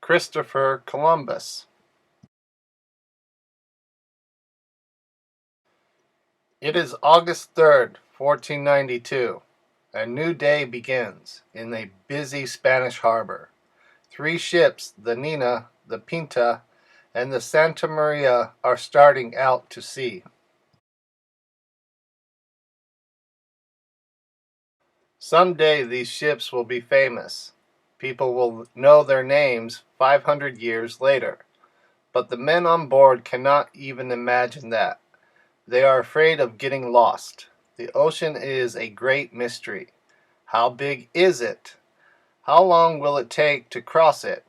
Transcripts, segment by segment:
Christopher Columbus. It is August 3rd, 1492. A new day begins in a busy Spanish harbor. 3 ships, the Nina, the Pinta, and the Santa Maria, are starting out to sea. Someday these ships will be famous. People will know their names 500 years later. But the men on board cannot even imagine that. They are afraid of getting lost. The ocean is a great mystery. How big is it? How long will it take to cross it?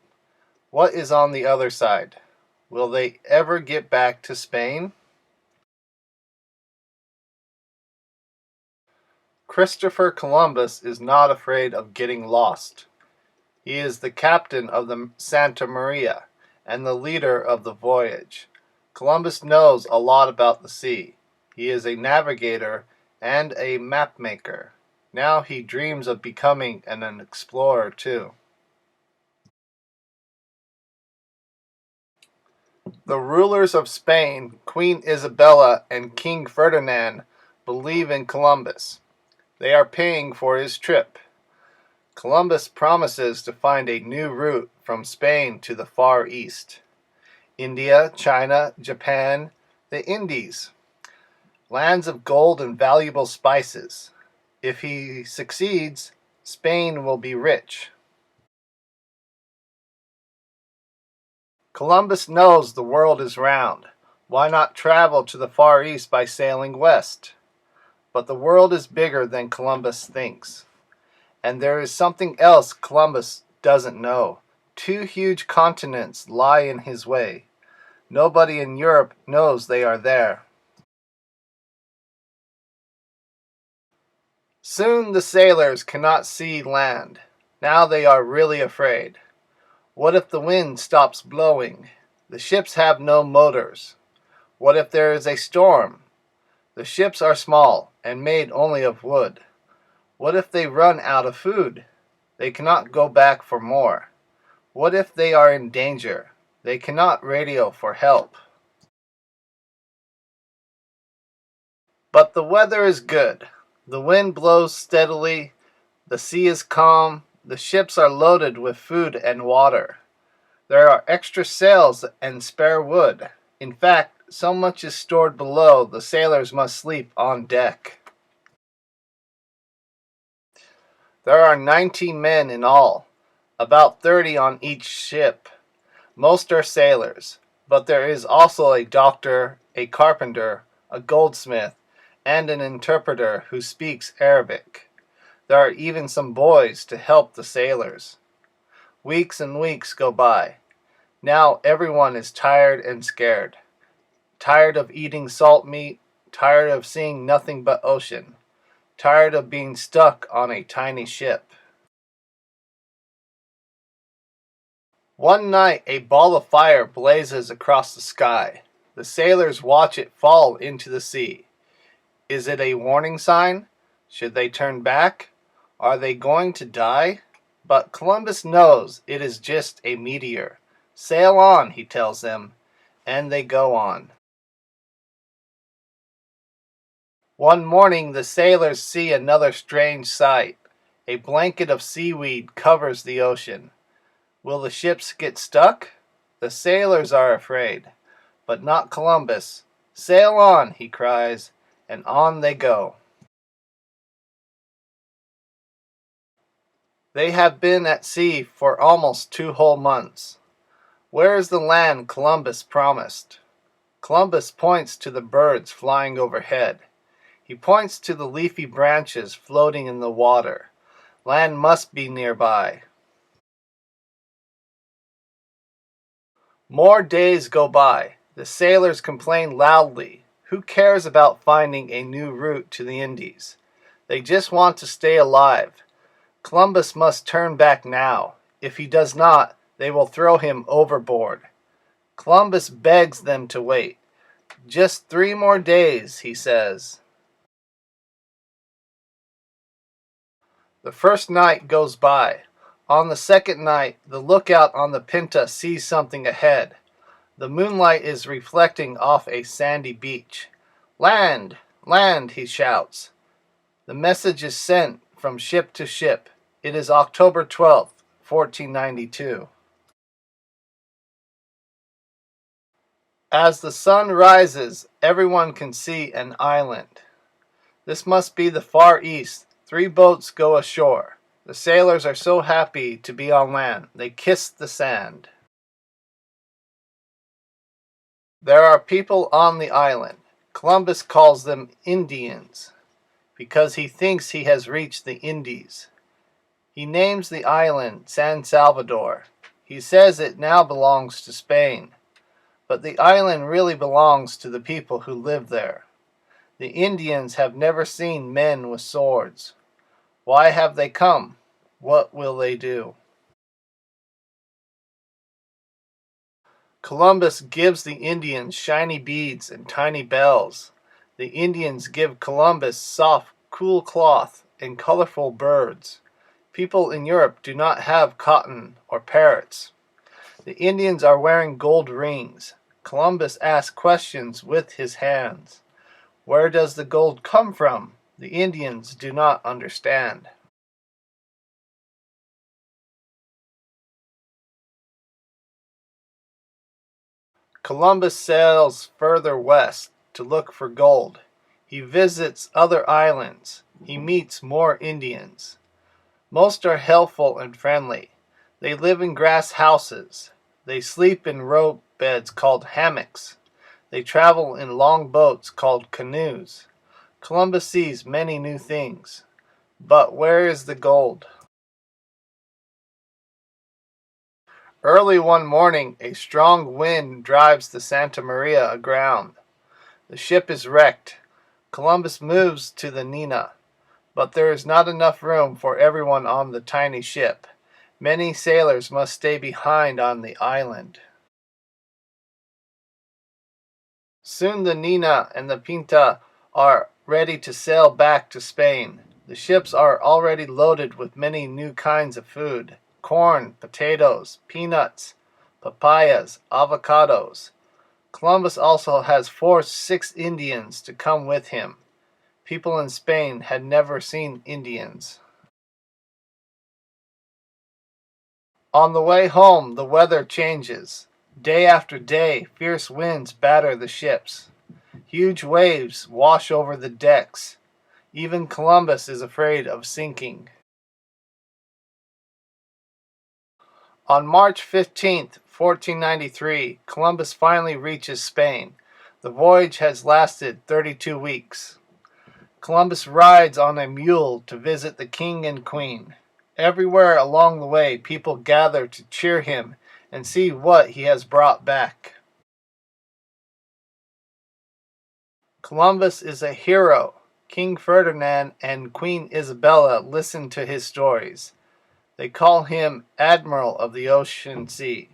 What is on the other side? Will they ever get back to Spain? Christopher Columbus is not afraid of getting lost. He is the captain of the Santa Maria and the leader of the voyage. Columbus knows a lot about the sea. He is a navigator and a mapmaker. Now he dreams of becoming an explorer too. The rulers of Spain, Queen Isabella and King Ferdinand, believe in Columbus. They are paying for his trip. Columbus promises to find a new route from Spain to the Far East. India, China, Japan, the Indies. Lands of gold and valuable spices. If he succeeds, Spain will be rich. Columbus knows the world is round. Why not travel to the Far East by sailing west? But the world is bigger than Columbus thinks. And there is something else Columbus doesn't know. 2 huge continents lie in his way. Nobody in Europe knows they are there. Soon the sailors cannot see land. Now they are really afraid. What if the wind stops blowing? The ships have no motors. What if there is a storm? The ships are small and made only of wood. What if they run out of food? They cannot go back for more. What if they are in danger? They cannot radio for help. But the weather is good. The wind blows steadily. The sea is calm. The ships are loaded with food and water. There are extra sails and spare wood. In fact, so much is stored below, the sailors must sleep on deck. There are 19 men in all, about 30 on each ship. Most are sailors, but there is also a doctor, a carpenter, a goldsmith, and an interpreter who speaks Arabic. There are even some boys to help the sailors. Weeks and weeks go by. Now everyone is tired and scared. Tired of eating salt meat, tired of seeing nothing but ocean, tired of being stuck on a tiny ship. One night a ball of fire blazes across the sky. The sailors watch it fall into the sea. Is it a warning sign? Should they turn back? Are they going to die? But Columbus knows it is just a meteor. Sail on, he tells them, and they go on. One morning the sailors see another strange sight. A blanket of seaweed covers the ocean. Will the ships get stuck? The sailors are afraid, but not Columbus. Sail on, he cries, and on they go. They have been at sea for almost 2 whole months. Where is the land Columbus promised? Columbus points to the birds flying overhead. He points to the leafy branches floating in the water. Land must be nearby. More days go by. The sailors complain loudly. Who cares about finding a new route to the Indies? They just want to stay alive. Columbus must turn back now. If he does not, they will throw him overboard. Columbus begs them to wait. Just 3 more days, he says. The first night goes by. On the second night, the lookout on the Pinta sees something ahead. The moonlight is reflecting off a sandy beach. "Land! Land!" he shouts. The message is sent from ship to ship. It is October 12th, 1492. As the sun rises, everyone can see an island. This must be the Far East. 3 boats go ashore. The sailors are so happy to be on land, they kiss the sand. There are people on the island. Columbus calls them Indians, because he thinks he has reached the Indies. He names the island San Salvador. He says it now belongs to Spain, but the island really belongs to the people who live there. The Indians have never seen men with swords. Why have they come? What will they do? Columbus gives the Indians shiny beads and tiny bells. The Indians give Columbus soft, cool cloth and colorful birds. People in Europe do not have cotton or parrots. The Indians are wearing gold rings. Columbus asks questions with his hands. Where does the gold come from? The Indians do not understand. Columbus sails further west to look for gold. He visits other islands. He meets more Indians. Most are helpful and friendly. They live in grass houses. They sleep in rope beds called hammocks. They travel in long boats called canoes. Columbus sees many new things. But where is the gold? Early one morning, a strong wind drives the Santa Maria aground. The ship is wrecked. Columbus moves to the Nina, but there is not enough room for everyone on the tiny ship. Many sailors must stay behind on the island. Soon the Nina and the Pinta are ready to sail back to Spain. The ships are already loaded with many new kinds of food: corn, potatoes, peanuts, papayas, avocados. Columbus also has forced 6 Indians to come with him. People in Spain had never seen Indians. On the way home, the weather changes. Day after day, fierce winds batter the ships. Huge waves wash over the decks. Even Columbus is afraid of sinking. On March 15th, 1493, Columbus finally reaches Spain. The voyage has lasted 32 weeks. Columbus rides on a mule to visit the king and queen. Everywhere along the way, people gather to cheer him and see what he has brought back. Columbus is a hero. King Ferdinand and Queen Isabella listen to his stories. They call him Admiral of the Ocean Sea.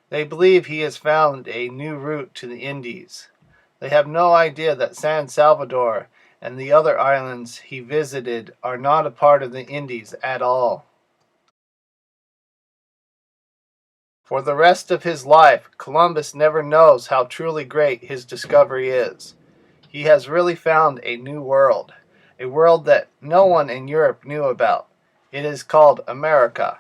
They believe he has found a new route to the Indies. They have no idea that San Salvador and the other islands he visited are not a part of the Indies at all. For the rest of his life, Columbus never knows how truly great his discovery is. He has really found a new world, a world that no one in Europe knew about. It is called America.